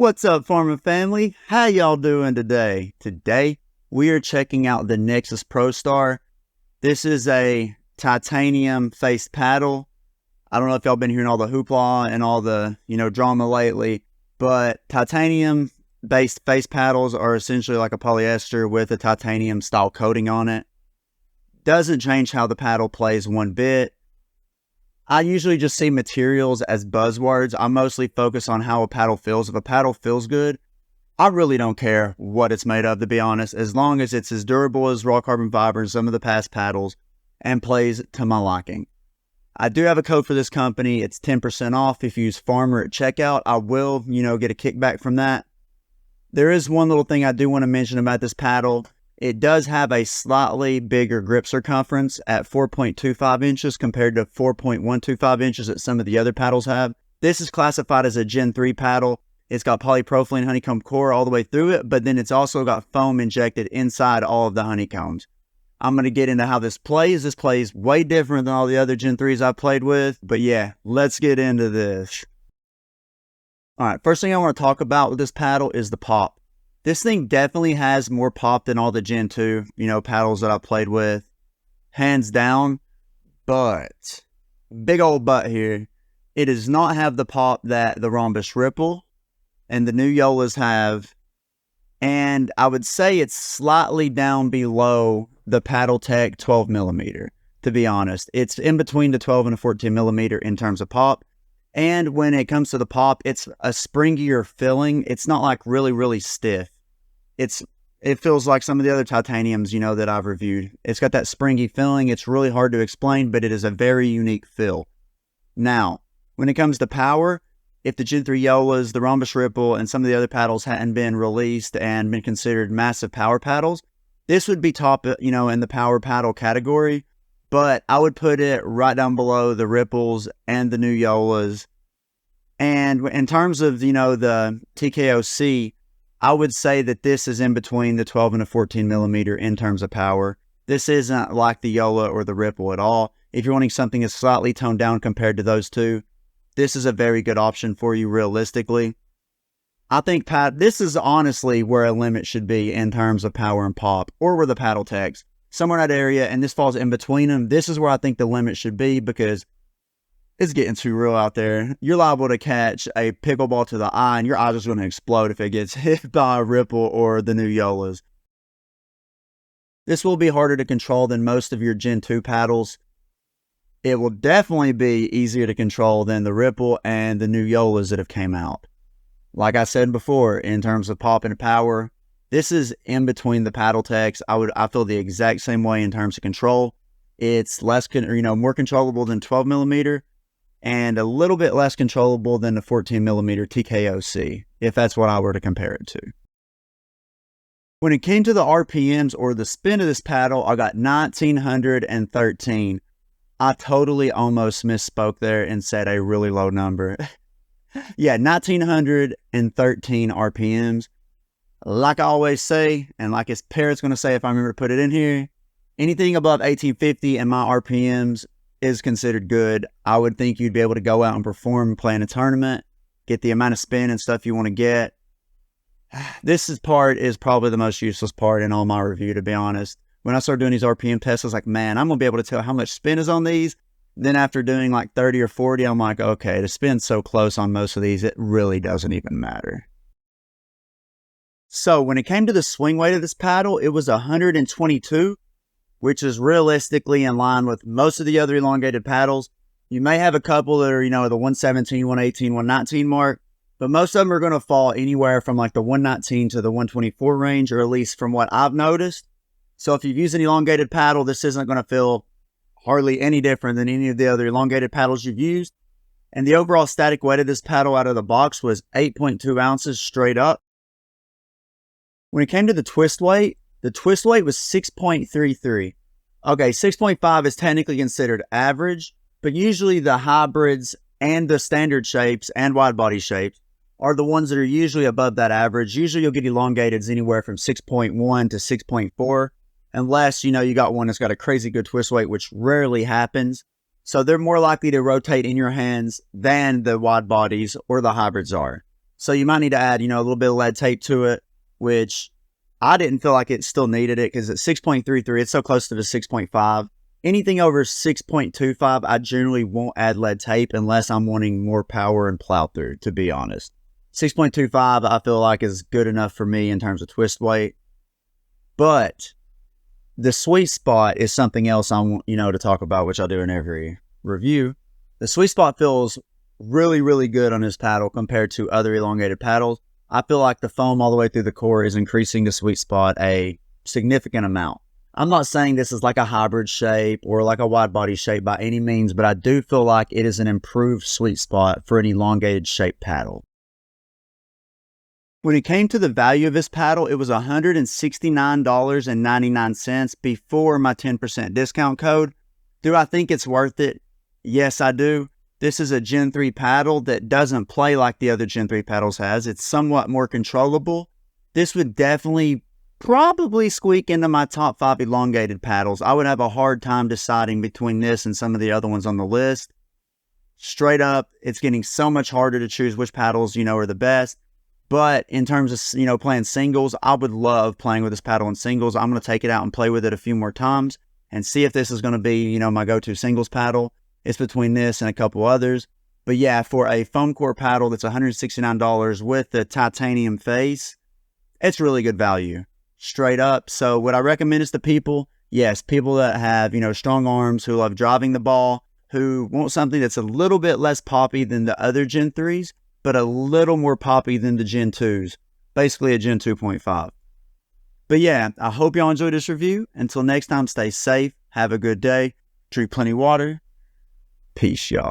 What's up, farming family? How y'all doing today? Today, we are checking out the Nexus Prostar. This is a titanium faced paddle. I don't know if y'all been hearing all the hoopla and all the, drama lately, but titanium based face paddles are essentially like a polyester with a titanium style coating on it. Doesn't change how the paddle plays one bit. I usually just see materials as buzzwords. I mostly focus on how a paddle feels. If a paddle feels good, I really don't care what it's made of, to be honest, as long as it's as durable as raw carbon fiber and some of the past paddles and plays to my liking. I do have a code for this company. It's 10% off if you use Farmer at checkout. I will, get a kickback from that. There is one little thing I do want to mention about this paddle. It does have a slightly bigger grip circumference at 4.25 inches compared to 4.125 inches that some of the other paddles have. This is classified as a Gen 3 paddle. It's got polypropylene honeycomb core all the way through it, but then it's also got foam injected inside all of the honeycombs. I'm going to get into how this plays. This plays way different than all the other Gen 3s I've played with, but yeah, let's get into this. All right, first thing I want to talk about with this paddle is the pop. This thing definitely has more pop than all the Gen 2, paddles that I've played with. Hands down. But, big old but here, it does not have the pop that the Rhombus Ripple and the new Yolas have. And I would say it's slightly down below the Paddle Tech 12mm, to be honest. It's in between the 12 and the 14mm in terms of pop. And when it comes to the pop, it's a springier filling. It's not like really, really stiff. It feels like some of the other titaniums, that I've reviewed. It's got that springy filling. It's really hard to explain, but it is a very unique feel. Now, when it comes to power, if the Gen 3 Yolas, the Rhombus Ripple, and some of the other paddles hadn't been released and been considered massive power paddles, this would be top, in the power paddle category. But I would put it right down below the Ripples and the new Yolas. And in terms of, the TKOC, I would say that this is in between the 12 and the 14mm in terms of power. This isn't like the Yola or the Ripple at all. If you're wanting something that's slightly toned down compared to those two, this is a very good option for you realistically. I think this is honestly where a limit should be in terms of power and pop, or where the Paddle Techs. Somewhere in that area, and this falls in between them. This is where I think the limit should be because it's getting too real out there. You're liable to catch a pickleball to the eye, and your eye's just going to explode if it gets hit by a Ripple or the new Yolas. This will be harder to control than most of your Gen 2 paddles. It will definitely be easier to control than the Ripple and the new Yolas that have came out. Like I said before, in terms of pop and power, this is in between the Paddle Techs. I feel the exact same way in terms of control. It's less, more controllable than 12mm and a little bit less controllable than the 14mm TKOC, if that's what I were to compare it to. When it came to the RPMs or the spin of this paddle, I got 1913. I totally almost misspoke there and said a really low number. Yeah, 1913 RPMs. Like I always say, and like his parrot's going to say if I remember to put it in here, anything above 1850 and my RPMs is considered good. I would think you'd be able to go out and perform, play in a tournament, get the amount of spin and stuff you want to get. Part is probably the most useless part in all my review, to be honest. When I started doing these RPM tests, I was like, man, I'm going to be able to tell how much spin is on these. Then after doing like 30 or 40, I'm like, okay, the spin's so close on most of these, it really doesn't even matter. So when it came to the swing weight of this paddle, it was 122, which is realistically in line with most of the other elongated paddles. You may have a couple that are, the 117, 118, 119 mark, but most of them are going to fall anywhere from like the 119 to the 124 range, or at least from what I've noticed. So if you've used an elongated paddle, this isn't going to feel hardly any different than any of the other elongated paddles you've used. And the overall static weight of this paddle out of the box was 8.2 ounces straight up. When it came to the twist weight was 6.33. Okay, 6.5 is technically considered average, but usually the hybrids and the standard shapes and wide body shapes are the ones that are usually above that average. Usually you'll get elongateds anywhere from 6.1 to 6.4, unless, you got one that's got a crazy good twist weight, which rarely happens. So they're more likely to rotate in your hands than the wide bodies or the hybrids are. So you might need to add, a little bit of lead tape to it, which I didn't feel like it still needed it because at 6.33, it's so close to the 6.5. Anything over 6.25, I generally won't add lead tape unless I'm wanting more power and plow through, to be honest. 6.25, I feel like is good enough for me in terms of twist weight. But the sweet spot is something else I want, to talk about, which I do in every review. The sweet spot feels really, really good on this paddle compared to other elongated paddles. I feel like the foam all the way through the core is increasing the sweet spot a significant amount. I'm not saying this is like a hybrid shape or like a wide body shape by any means, but I do feel like it is an improved sweet spot for an elongated shape paddle. When it came to the value of this paddle, it was $169.99 before my 10% discount code. Do I think it's worth it? Yes, I do. This is a Gen 3 paddle that doesn't play like the other Gen 3 paddles has. It's somewhat more controllable. This would definitely probably squeak into my top 5 elongated paddles. I would have a hard time deciding between this and some of the other ones on the list. Straight up, it's getting so much harder to choose which paddles, are the best. But in terms of, playing singles, I would love playing with this paddle in singles. I'm going to take it out and play with it a few more times and see if this is going to be, my go-to singles paddle. It's between this and a couple others. But yeah, for a foam core paddle that's $169 with the titanium face, it's really good value, straight up. So would I recommend this to people? Yes, people that have, strong arms, who love driving the ball, who want something that's a little bit less poppy than the other Gen 3s, but a little more poppy than the Gen 2s, basically a Gen 2.5. But yeah, I hope y'all enjoyed this review. Until next time, stay safe, have a good day, drink plenty of water. Peace, y'all.